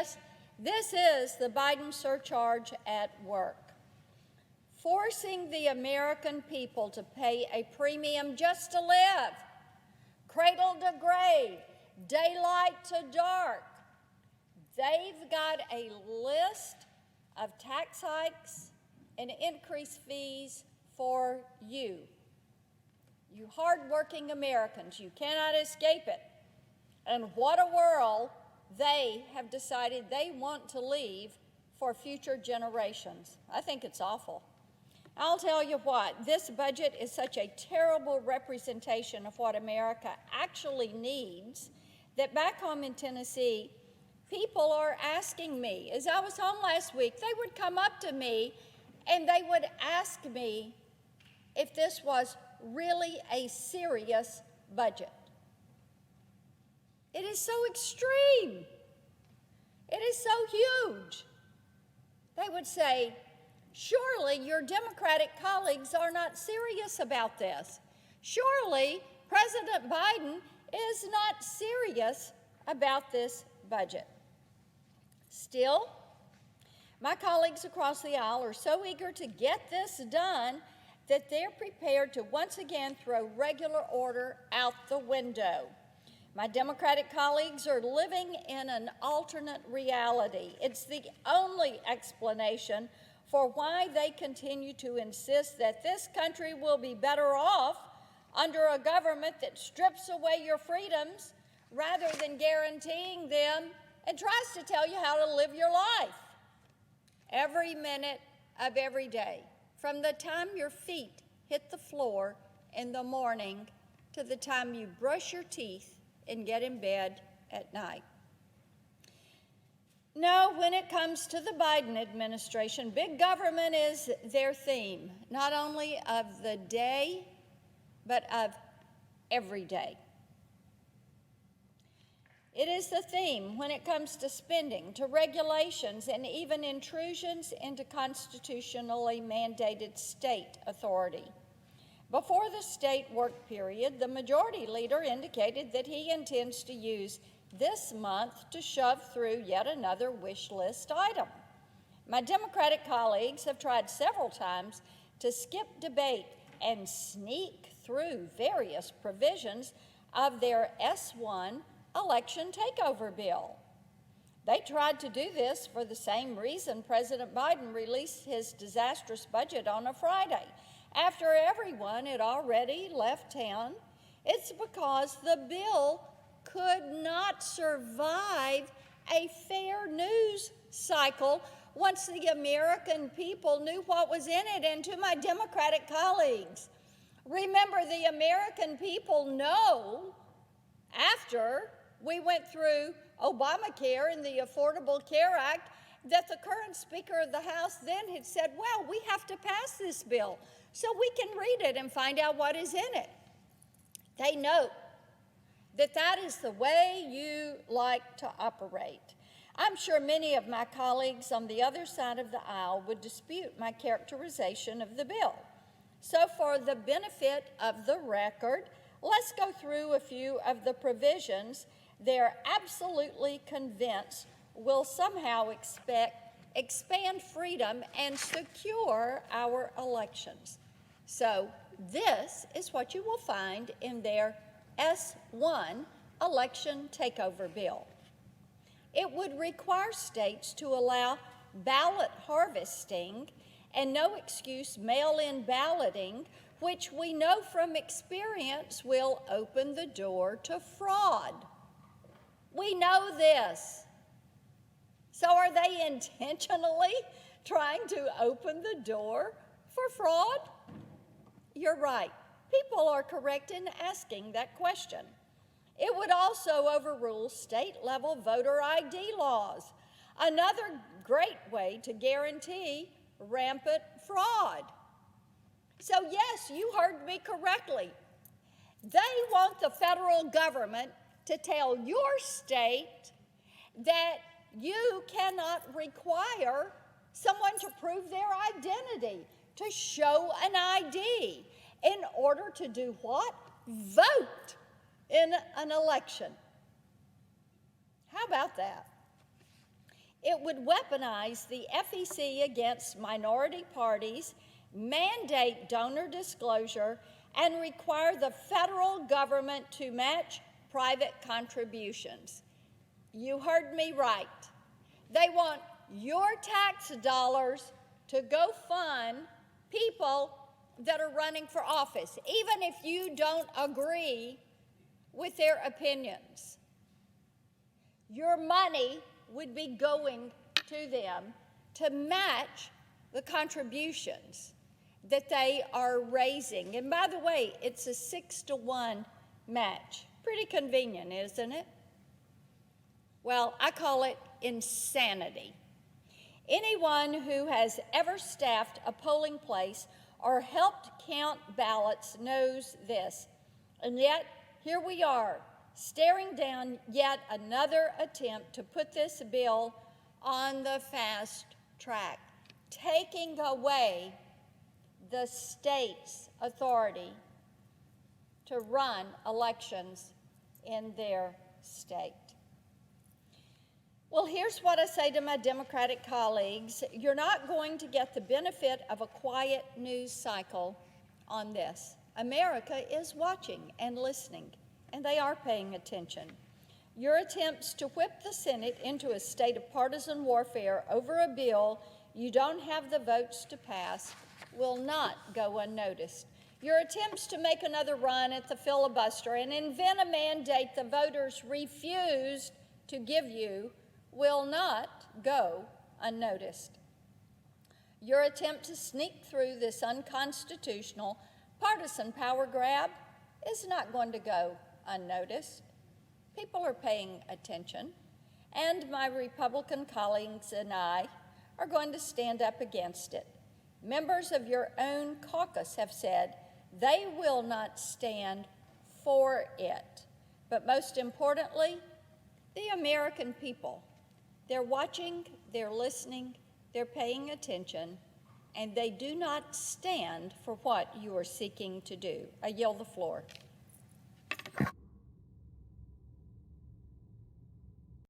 Yes, this is the Biden surcharge at work, forcing the American people to pay a premium just to live, cradle to grave, daylight to dark. They've got a list of tax hikes and increased fees for you hardworking Americans. You cannot escape it. And what a world they have decided they want to leave for future generations. I think it's awful. I'll tell you what, this budget is such a terrible representation of what America actually needs that back home in Tennessee, people are asking me, as I was home last week, they would come up to me and they would ask me if this was really a serious budget. It is so extreme. It is so huge. They would say, surely your Democratic colleagues are not serious about this. Surely President Biden is not serious about this budget. Still, my colleagues across the aisle are so eager to get this done that they're prepared to once again throw regular order out the window. My Democratic colleagues are living in an alternate reality. It's the only explanation for why they continue to insist that this country will be better off under a government that strips away your freedoms rather than guaranteeing them and tries to tell you how to live your life every minute of every day, from the time your feet hit the floor in the morning to the time you brush your teeth and get in bed at night. No, when it comes to the Biden administration, big government is their theme, not only of the day, but of every day. It is the theme when it comes to spending, to regulations, and even intrusions into constitutionally mandated state authority. Before the state work period, the majority leader indicated that he intends to use this month to shove through yet another wish list item. My Democratic colleagues have tried several times to skip debate and sneak through various provisions of their S1 election takeover bill. They tried to do this for the same reason President Biden released his disastrous budget on a Friday, after everyone had already left town. It's because the bill could not survive a fair news cycle once the American people knew what was in it. And to my Democratic colleagues, remember, the American people know after we went through Obamacare and the Affordable Care Act that the current Speaker of the House then had said, well, we have to pass this bill so we can read it and find out what is in it. They know that that is the way you like to operate. I'm sure many of my colleagues on the other side of the aisle would dispute my characterization of the bill. So for the benefit of the record, let's go through a few of the provisions they're absolutely convinced will somehow expand freedom and secure our elections. So this is what you will find in their S1 election takeover bill. It would require states to allow ballot harvesting and no excuse mail-in balloting, which we know from experience will open the door to fraud. We know this. So are they intentionally trying to open the door for fraud? You're right. People are correct in asking that question. It would also overrule state-level voter ID laws, another great way to guarantee rampant fraud. So yes, you heard me correctly. They want the federal government to tell your state that you cannot require someone to prove their identity, to show an ID, in order to do what? Vote in an election. How about that? it would weaponize the FEC against minority parties, mandate donor disclosure, and require the federal government to match private contributions. You heard me right. They want your tax dollars to go fund people that are running for office, even if you don't agree with their opinions. Your money would be going to them to match the contributions that they are raising. And by the way, it's a 6-to-1 match. Pretty convenient, isn't it? Well, I call it insanity. Anyone who has ever staffed a polling place or helped count ballots knows this. And yet, here we are, staring down yet another attempt to put this bill on the fast track, taking away the state's authority to run elections in their state. Well, here's what I say to my Democratic colleagues. You're not going to get the benefit of a quiet news cycle on this. America is watching and listening, and they are paying attention. Your attempts to whip the Senate into a state of partisan warfare over a bill you don't have the votes to pass will not go unnoticed. Your attempts to make another run at the filibuster and invent a mandate the voters refused to give you will not go unnoticed. Your attempt to sneak through this unconstitutional partisan power grab is not going to go unnoticed. People are paying attention, and my Republican colleagues and I are going to stand up against it. Members of your own caucus have said they will not stand for it. But most importantly, the American people, they're watching, they're listening, they're paying attention, and they do not stand for what you are seeking to do. I yield the floor.